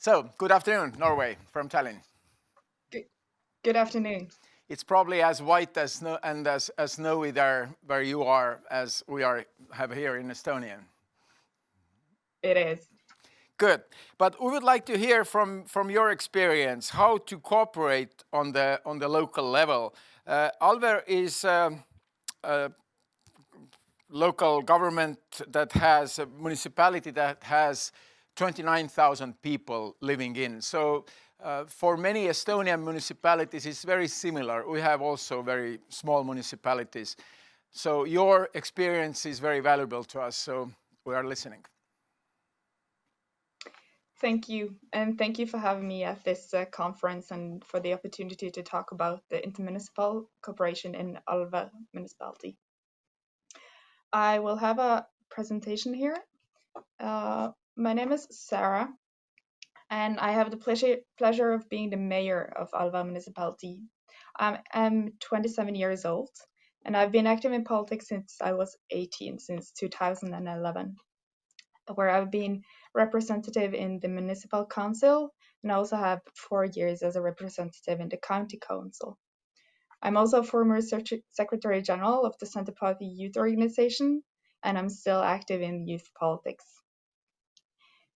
So, good afternoon, Norway, from Tallinn. Good, good afternoon. It's probably as white as snow and as snowy there where you are as we have here in Estonia. It is. Good, but we would like to hear from your experience how to cooperate on the local level. Alver is a local government that has a municipality that has 29,000 people living in. So for many Estonian municipalities, it's very similar. We have also very small municipalities. So your experience is very valuable to us. So we are listening. Thank you. And thank you for having me at this conference and for the opportunity to talk about the intermunicipal cooperation in Alver municipality. I will have a presentation here. My name is Sara, and I have the pleasure of being the mayor of Alver municipality. I'm 27 years old, and I've been active in politics since I was 18, since 2011. Where I've been representative in the municipal council and I also have 4 years as a representative in the county council. I'm also a former Secretary General of the Centre Party Youth Organization, and I'm still active in youth politics.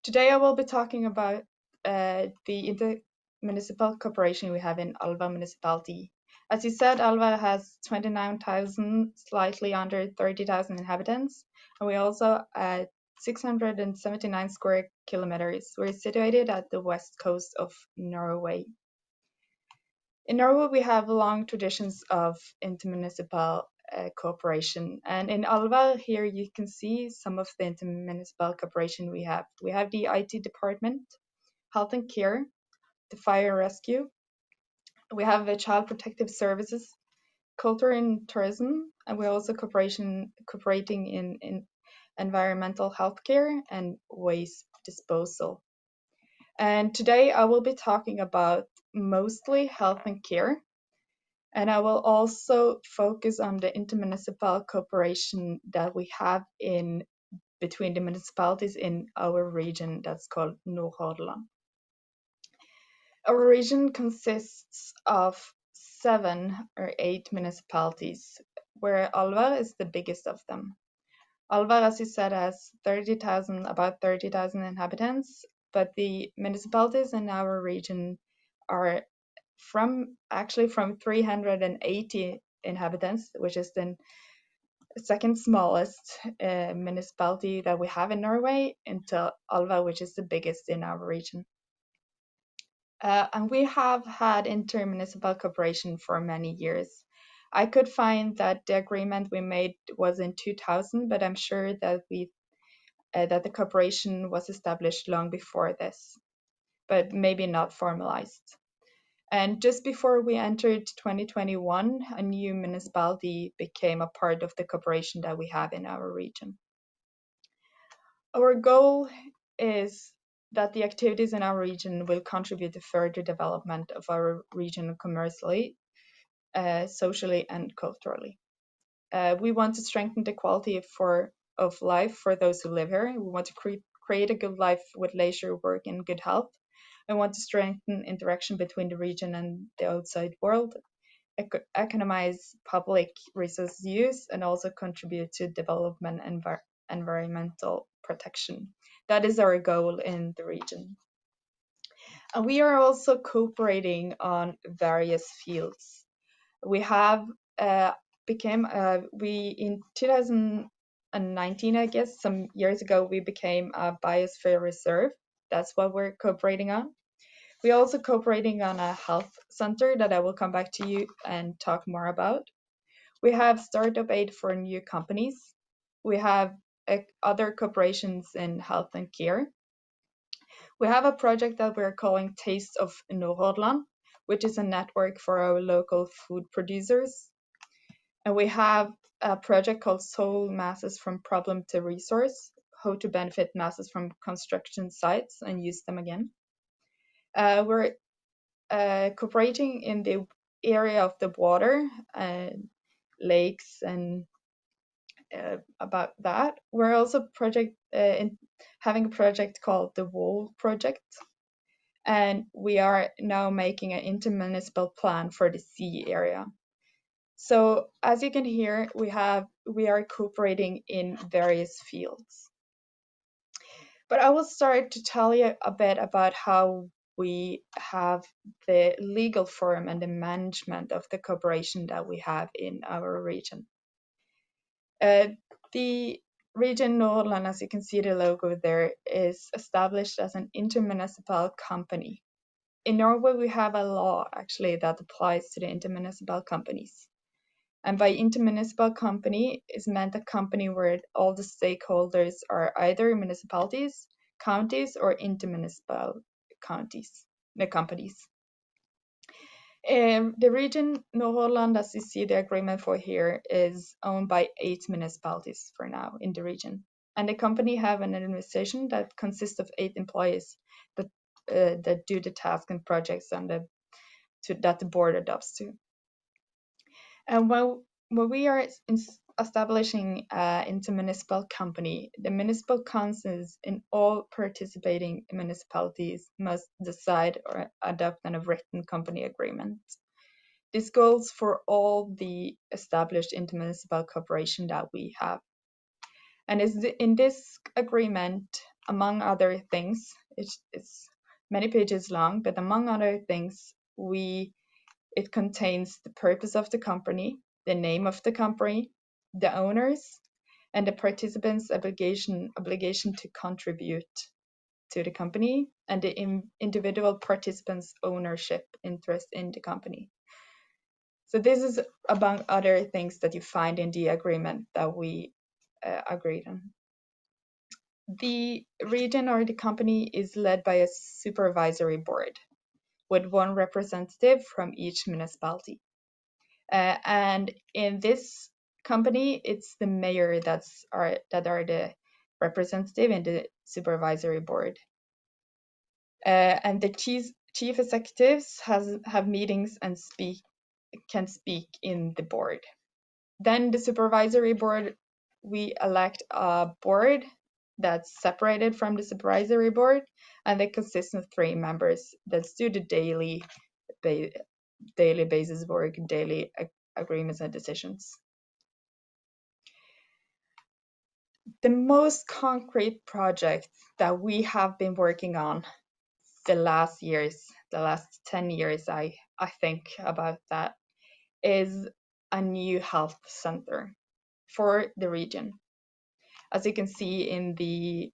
Today I will be talking about the inter-municipal cooperation we have in Alver municipality. As you said, Alver has 29,000, slightly under 30,000 inhabitants, and we also 679 square kilometers. We're situated at the west coast of Norway. In Norway, we have long traditions of intermunicipal cooperation. And in Alver, here you can see some of the intermunicipal cooperation we have. We have the IT department, health and care, the fire and rescue. We have the child protective services, culture and tourism, and we're also cooperating in environmental healthcare and waste disposal. And today I will be talking about mostly health and care. And I will also focus on the intermunicipal cooperation that we have in between the municipalities in our region that's called Nordhordland. Our region consists of 7 or 8 municipalities, where Alver is the biggest of them. Alver, as you said, has about 30,000 inhabitants, but the municipalities in our region are from 380 inhabitants, which is the second smallest municipality that we have in Norway, until Alver, which is the biggest in our region. And we have had intermunicipal cooperation for many years. I could find that the agreement we made was in 2000, but I'm sure that that the cooperation was established long before this, but maybe not formalized. And just before we entered 2021, a new municipality became a part of the cooperation that we have in our region. Our goal is that the activities in our region will contribute to further development of our region commercially, socially, and culturally. We want to strengthen the quality of life for those who live here. We want to create a good life with leisure, work, and good health. We want to strengthen interaction between the region and the outside world, economize public resource use, and also contribute to development and environmental protection. That is our goal in the region. And we are also cooperating on various fields. We have in 2019, I guess, some years ago, we became a biosphere reserve. That's what we're cooperating on. We're also cooperating on a health center that I will come back to you and talk more about. We have startup aid for new companies. We have other cooperations in health and care. We have a project that we're calling Taste of Nordhordland, which is a network for our local food producers. And we have a project called Soul Masses from Problem to Resource, how to benefit masses from construction sites and use them again. We're cooperating in the area of the water, lakes, and about that. We're also having a project called the Wall Project. And we are now making an inter-municipal plan for the sea area. So as you can hear, we are cooperating in various fields. But I will start to tell you a bit about how we have the legal form and the management of the cooperation that we have in our region. The region Nordland, as you can see the logo there, is established as an intermunicipal company. In Norway, we have a law actually that applies to the intermunicipal companies. And by intermunicipal company is meant a company where all the stakeholders are either municipalities, counties, or intermunicipal companies. The region Nordland, as you see the agreement for here, is owned by 8 municipalities for now in the region. And the company have an administration that consists of 8 employees that do the tasks and projects that the board adopts to. And when we are establishing an intermunicipal company, the municipal councils in all participating municipalities must decide or adopt a written company agreement. This goes for all the established intermunicipal cooperation that we have. And in this agreement, among other things, it's many pages long, but among other things, it contains the purpose of the company, the name of the company, the owners, and the participants' obligation to contribute to the company, and the individual participants' ownership interest in the company. So this is among other things that you find in the agreement that we agreed on. The region or the company is led by a supervisory board with 1 representative from each municipality. And in this company, it's the mayor that are the representative in the supervisory board. And the chief executives have meetings and can speak in the board. Then the supervisory board, we elect a board that's separated from the supervisory board, and they consist of 3 members that do the daily basis work, daily agreements and decisions. The most concrete project that we have been working on the last 10 years, I think about that, is a new health center for the region. As you can see in the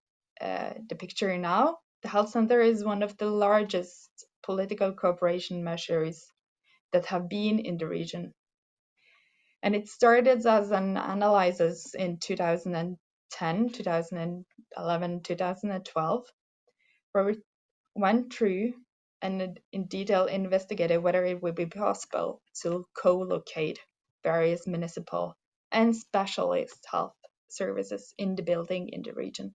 picture now, the health center is one of the largest political cooperation measures that have been in the region. And it started as an analysis in 2010, 2011, 2012, where we went through and in detail investigated whether it would be possible to co-locate various municipal and specialist health services in the building in the region.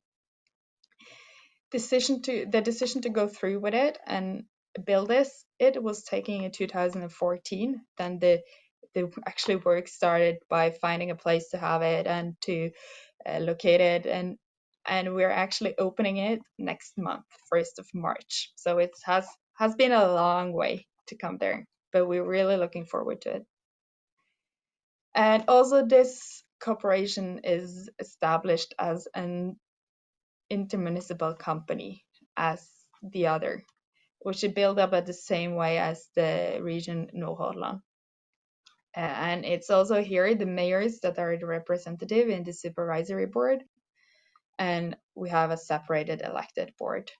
The decision to go through with it and build it was taken in 2014. Then the actually work started by finding a place to have it and to locate it, and we're actually opening it next month, 1st of March. So it has been a long way to come there, but we're really looking forward to it. And also this cooperation is established as an intermunicipal company as the other, which is built up at the same way as the region Nordhordland. And it's also here the mayors that are the representative in the supervisory board, and we have a separated elected board.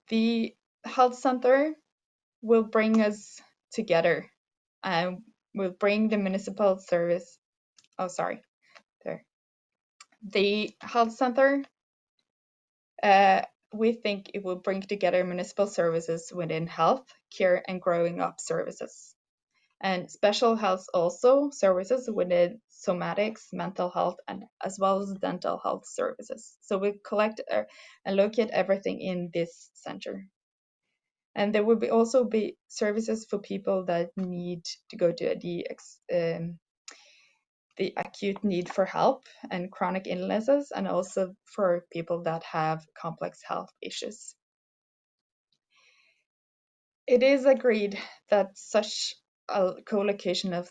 The health center will bring us together and will bring the municipal service. Oh, sorry. There. The health center, we think it will bring together municipal services within health, care, and growing up services. And special health also services within somatics, mental health, and as well as dental health services. So we collect and locate everything in this center. And there will also be services for people that need to go to the acute need for help and chronic illnesses, and also for people that have complex health issues. It is agreed that such a co-location of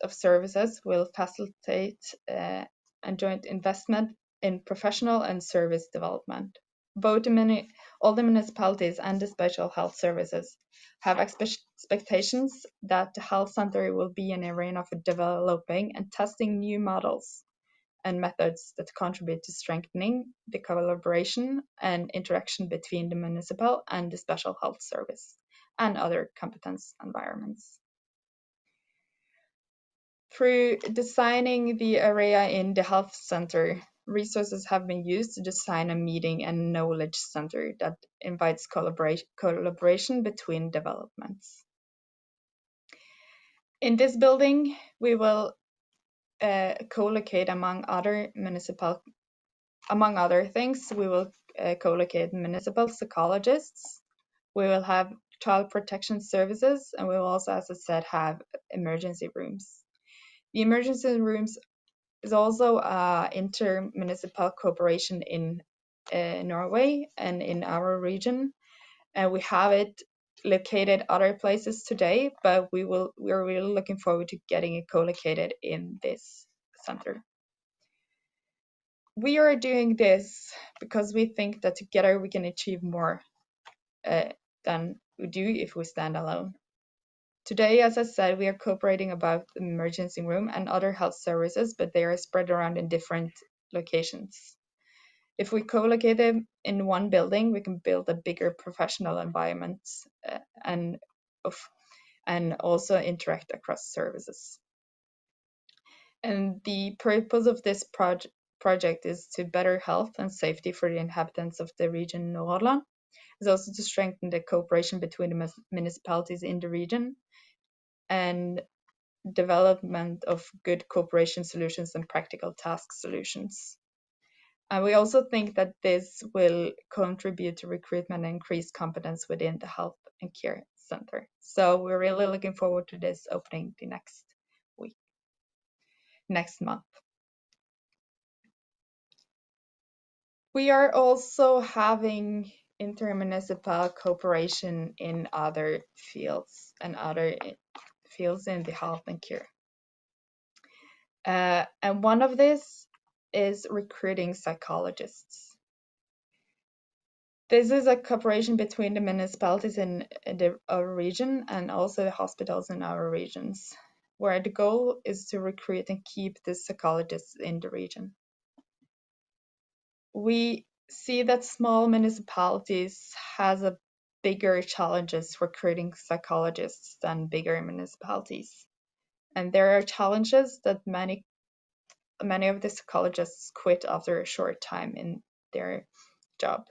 services will facilitate a joint investment in professional and service development. Both all the municipalities and the special health services have expectations that the health center will be an arena for developing and testing new models and methods that contribute to strengthening the collaboration and interaction between the municipal and the special health service and other competence environments. Through designing the area in the health center, resources have been used to design a meeting and knowledge center that invites collaboration between developments. In this building, we will co-locate among other things, we will co-locate municipal psychologists, we will have child protection services, and we will also, as I said, have emergency rooms. The emergency rooms is also inter-municipal cooperation in Norway and in our region. And we have it located other places today, but we're really looking forward to getting it co-located in this center. We are doing this because we think that together we can achieve more than we do if we stand alone. Today, as I said, we are cooperating about the emergency room and other health services, but they are spread around in different locations. If we co-locate them in one building, we can build a bigger professional environment and also interact across services. And the purpose of this project is to better health and safety for the inhabitants of the region Nordland. It's also to strengthen the cooperation between the municipalities in the region and development of good cooperation solutions and practical task solutions. And we also think that this will contribute to recruitment and increase competence within the health and care center. So we're really looking forward to this opening the next month. We are also having inter-municipal cooperation in other fields and other fields in the health and care. And one of this is recruiting psychologists. This is a cooperation between the municipalities in our region and also the hospitals in our regions, where the goal is to recruit and keep the psychologists in the region. We see that small municipalities has a bigger challenges recruiting psychologists than bigger municipalities. And there are challenges that many of the psychologists quit after a short time in their job.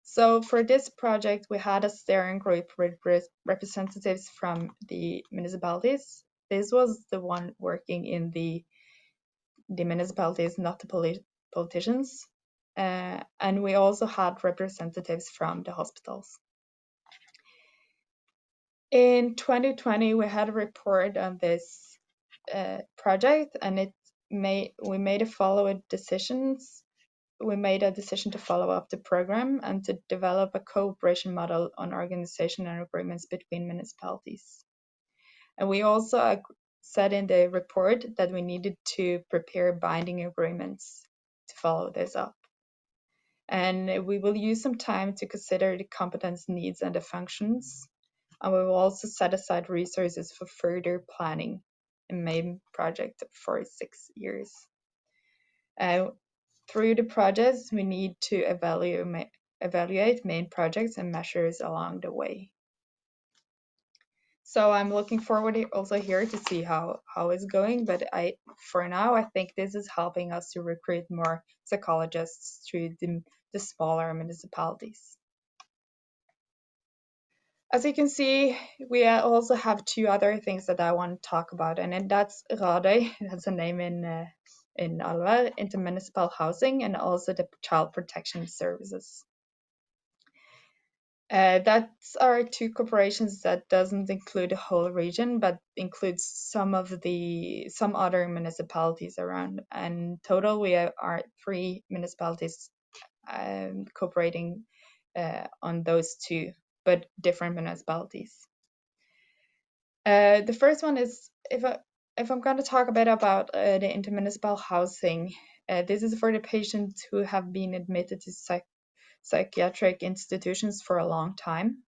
So for this project, we had a steering group with representatives from the municipalities. This was the one working in the municipalities, not the politicians. And we also had representatives from the hospitals. In 2020, we had a report on this project, and we made a decision to follow up the program and to develop a cooperation model on organization and agreements between municipalities. And we also said in the report that we needed to prepare binding agreements to follow this up. And we will use some time to consider the competence needs and the functions. And we will also set aside resources for further planning and main project for 6 years. Through the projects, we need to evaluate main projects and measures along the way. So I'm looking forward also here to see how it's going, but for now, I think this is helping us to recruit more psychologists through the smaller municipalities. As you can see, we also have 2 other things that I want to talk about, and then that's Radøy, that's a name in Alver, Inter-municipal housing, and also the child protection services. That's our two corporations that doesn't include the whole region, but includes some other municipalities around. And total, we are 3 municipalities cooperating on those two, but different municipalities. The first one is, if I'm going to talk a bit about the intermunicipal housing, this is for the patients who have been admitted to psychiatric institutions for a long time,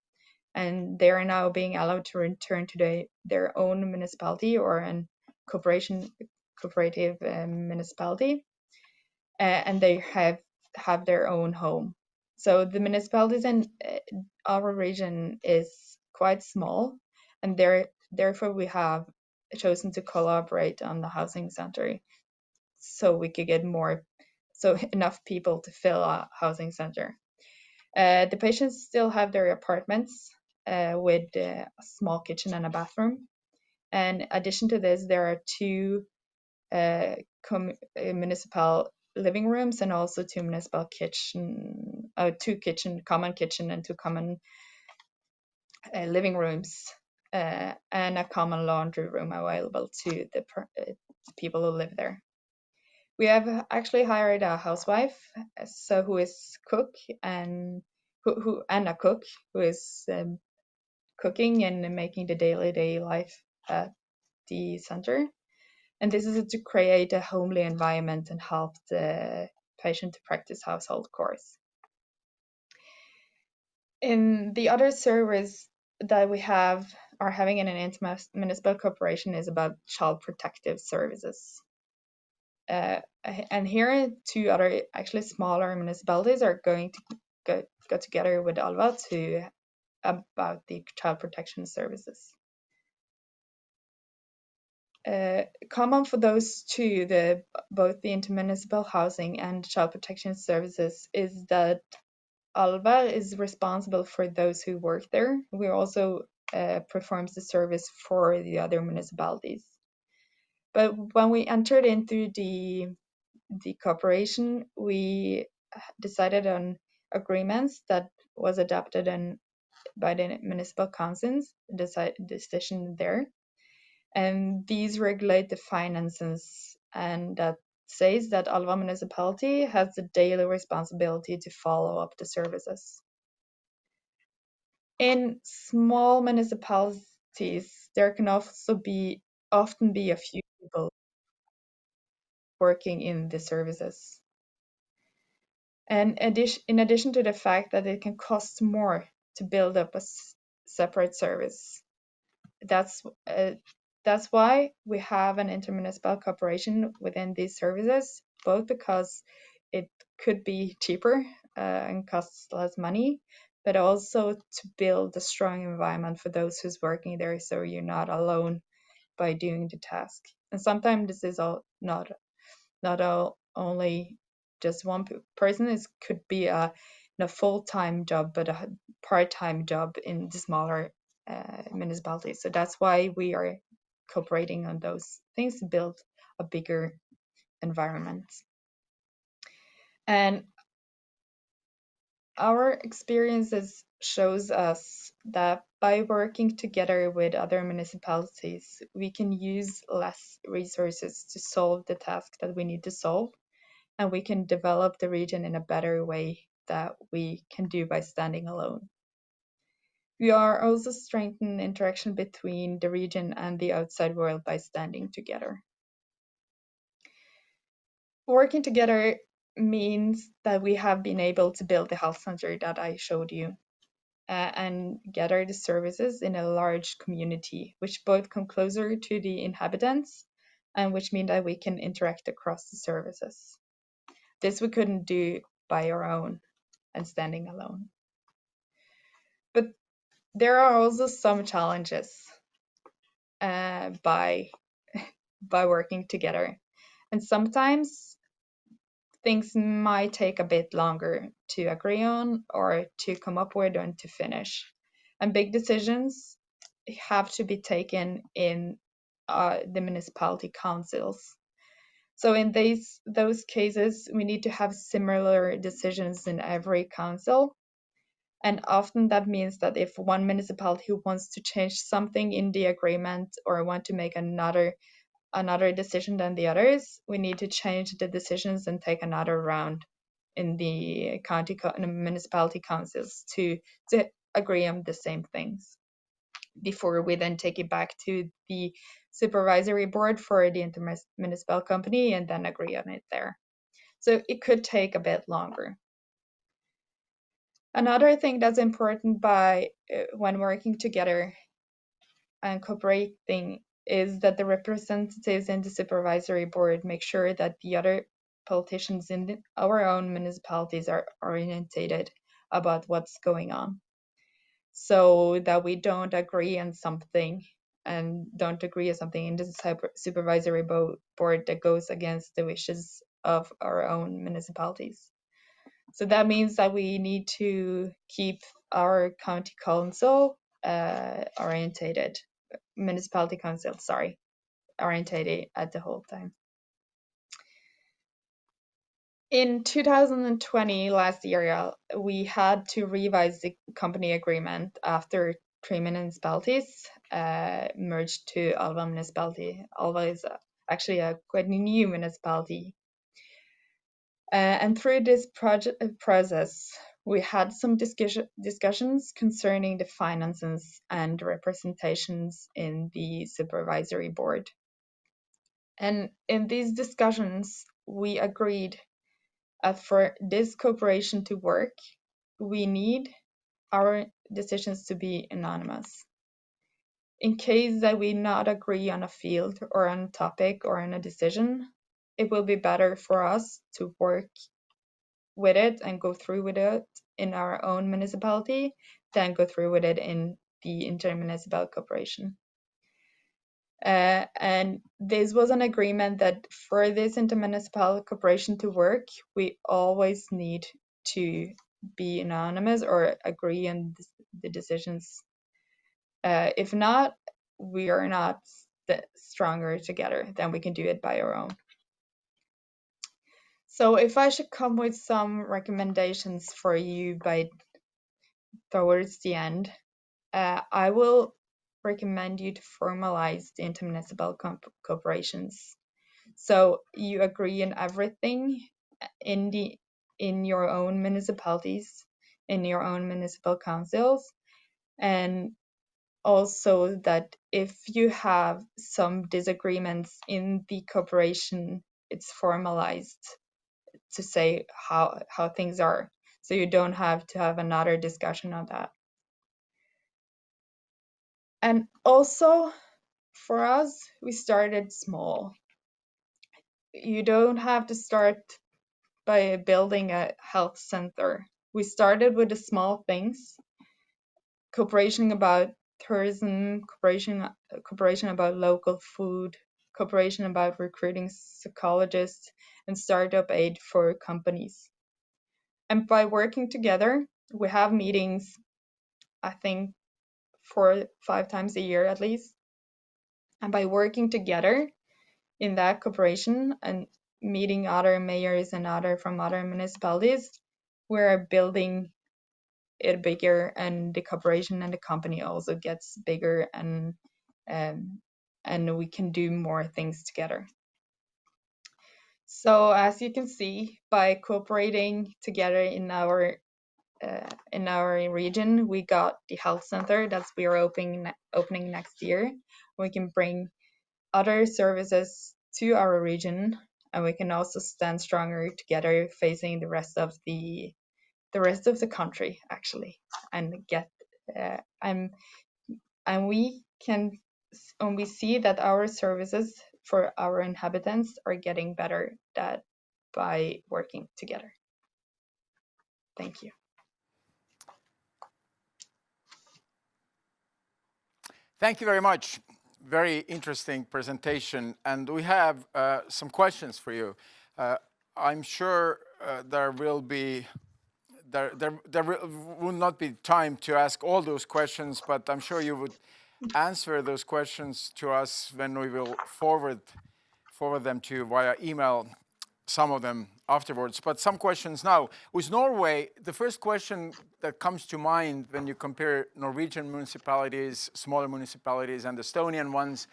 and they are now being allowed to return to their own municipality or an cooperative municipality, and they have their own home. So the municipalities in our region is quite small, and therefore we have chosen to collaborate on the housing center, so we could get enough people to fill a housing center. The patients still have their apartments with a small kitchen and a bathroom. And in addition to this, there are two municipal living rooms and also two municipal common kitchen and two common living rooms, and a common laundry room available to the people who live there. We have actually hired a housewife, who is cook and and a cook who is cooking and making the daily life at the center. And this is to create a homely environment and help the patient to practice household chores. In the other service that we are having in an inter-municipal corporation is about child protective services. And here, two other actually smaller municipalities are going to go together with Alver about the child protection services. Common for those two, both the intermunicipal housing and child protection services, is that Alver is responsible for those who work there. We also performs the service for the other municipalities. But when we entered into the cooperation, we decided on agreements that was adopted by the municipal councils, decision there. And these regulate the finances, and that says that Alva municipality has the daily responsibility to follow up the services. In small municipalities, there can also often be a few people working in the services. And in addition to the fact that it can cost more to build up a separate service, that's why we have an intermunicipal cooperation within these services, both because it could be cheaper and costs less money, but also to build a strong environment for those who's working there, so you're not alone by doing the task. And sometimes this is not only just one person. It could be a full-time job, but a part-time job in the smaller municipalities. So that's why we are cooperating on those things to build a bigger environment. And our experiences shows us that by working together with other municipalities, we can use less resources to solve the task that we need to solve, and we can develop the region in a better way that we can do by standing alone. We are also strengthening interaction between the region and the outside world by standing together. Working together means that we have been able to build the health center that I showed you, and gather the services in a large community, which both come closer to the inhabitants and which mean that we can interact across the services. This we couldn't do by our own and standing alone. But there are also some challenges by working together, and sometimes things might take a bit longer to agree on or to come up with and to finish. And big decisions have to be taken in the municipality councils. So in those cases, we need to have similar decisions in every council, And often that means that if one municipality who wants to change something in the agreement or want to make another decision than the others, we need to change the decisions and take another round in the municipality councils to agree on the same things before we then take it back to the supervisory board for the inter-municipal company and then agree on it there. So it could take a bit longer. Another thing that's important when working together and cooperating is that the representatives in the supervisory board make sure that the other politicians in our own municipalities are orientated about what's going on, so that we don't agree on something and don't agree on something in the supervisory board that goes against the wishes of our own municipalities. So that means that we need to keep our county council orientated, municipality council, sorry, orientated at the whole time. In 2020, last year, we had to revise the company agreement after 3 municipalities merged to Alver municipality. Alver is actually a quite new municipality. And through this process, we had some discussions concerning the finances and representations in the supervisory board. And in these discussions, we agreed that for this cooperation to work, we need our decisions to be anonymous. In case that we not agree on a field or on a topic or on a decision, it will be better for us to work with it and go through with it in our own municipality than go through with it in the inter-municipal cooperation. And this was an agreement that for this inter-municipal cooperation to work, we always need to be anonymous or agree on the decisions. If not, we are not stronger together than we can do it by our own. So if I should come with some recommendations for you towards the end, I will recommend you to formalize the intermunicipal cooperations. So you agree on everything in your own municipalities, in your own municipal councils, and also that if you have some disagreements in the cooperation, it's formalized to say how things are, so you don't have to have another discussion on that. And also for us, we started small. You don't have to start by building a health center. We started with the small things, cooperation about tourism, cooperation about local food, cooperation about recruiting psychologists, and startup aid for companies. And by working together, we have meetings, I think 4-5 times a year at least. And by working together in that cooperation and meeting other mayors and from other municipalities, we're building it bigger, and the cooperation and the company also gets bigger, and we can do more things together. So as you can see, by cooperating together in our region, we got the health center that we are opening next year. We can bring other services to our region, and we can also stand stronger together facing the rest of the country, actually, and get and we see that our services for our inhabitants are getting better by working together. Thank you. Thank you very much. Very interesting presentation, and we have some questions for you. I'm sure there will not be time to ask all those questions, but I'm sure you would answer those questions to us when we will forward them to you via email, some of them afterwards. But some questions now. With Norway, the first question that comes to mind when you compare Norwegian municipalities, smaller municipalities, and Estonian ones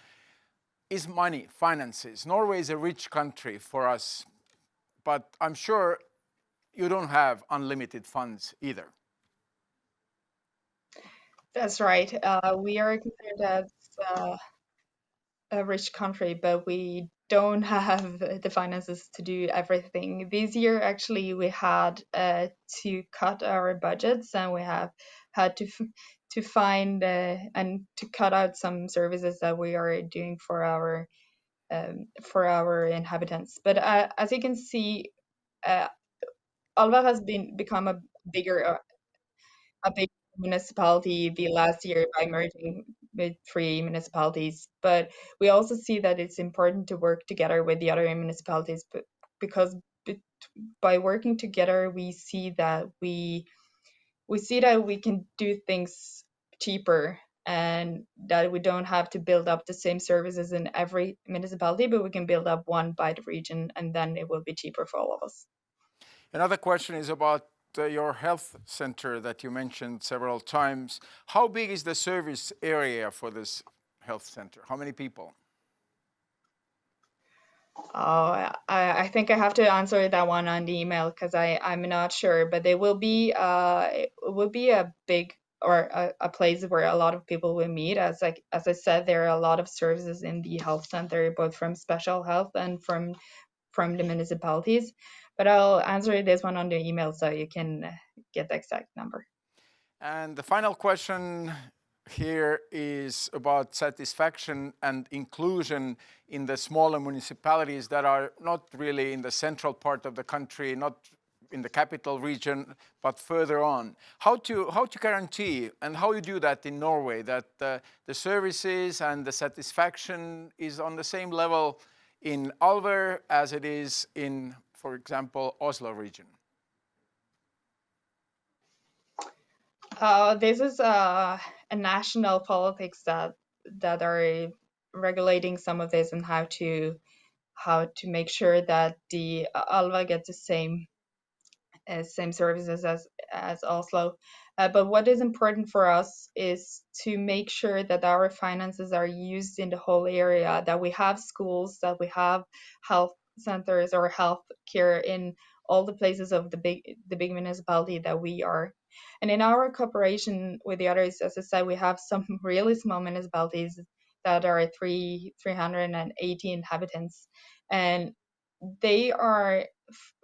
is money, finances. Norway is a rich country for us, but I'm sure you don't have unlimited funds either. That's right. We are considered as a rich country, but we don't have the finances to do everything. This year, actually, we had to cut our budgets, and we have had to find and to cut out some services that we are doing for our inhabitants. But as you can see, Alva has become a big municipality the last year by merging with 3 municipalities. But we also see that it's important to work together with the other municipalities, because by working together, we see that we can do things cheaper, and that we don't have to build up the same services in every municipality, but we can build up one by the region, and then it will be cheaper for all of us. Another question is about your health center that you mentioned several times. How big is the service area for this health center? How many people? Oh, I think I have to answer that one on the email, because I'm not sure, but it will be a big, or a place where a lot of people will meet. As I said, there are a lot of services in the health center, both from special health and from the municipalities. But I'll answer this one on the email so you can get the exact number. And the final question here is about satisfaction and inclusion in the smaller municipalities that are not really in the central part of the country, not in the capital region, but further on. How to guarantee, and how you do that in Norway, that the services and the satisfaction is on the same level in Alver as it is in, for example, Oslo region? This is a national politics that are regulating some of this, and how to make sure that the Alva gets the same services as Oslo. But what is important for us is to make sure that our finances are used in the whole area, that we have schools, that we have health centers or health care in all the places of the big municipality that we are. And in our cooperation with the others, as I said, we have some really small municipalities that are 380 inhabitants, and they are,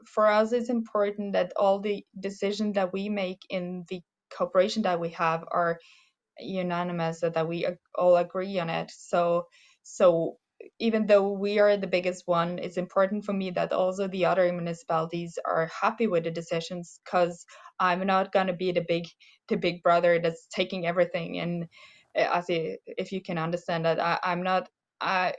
for us, it's important that all the decisions that we make in the cooperation that we have are unanimous, so that we all agree on it. So even though we are the biggest one, it's important for me that also the other municipalities are happy with the decisions, because I'm not going to be the big brother that's taking everything. And if you can understand that, I'm not.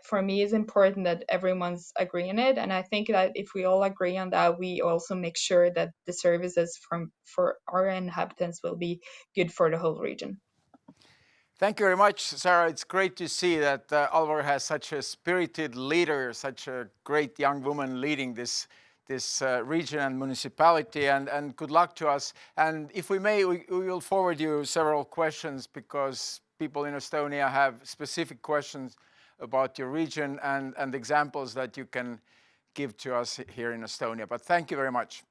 For me, it's important that everyone's agreeing it, and I think that if we all agree on that, we also make sure that the services for our inhabitants will be good for the whole region. Thank you very much, Sara. It's great to see that Alver has such a spirited leader, such a great young woman leading this region and municipality, and good luck to us. And if we may, we will forward you several questions, because people in Estonia have specific questions about your region and examples that you can give to us here in Estonia. But thank you very much.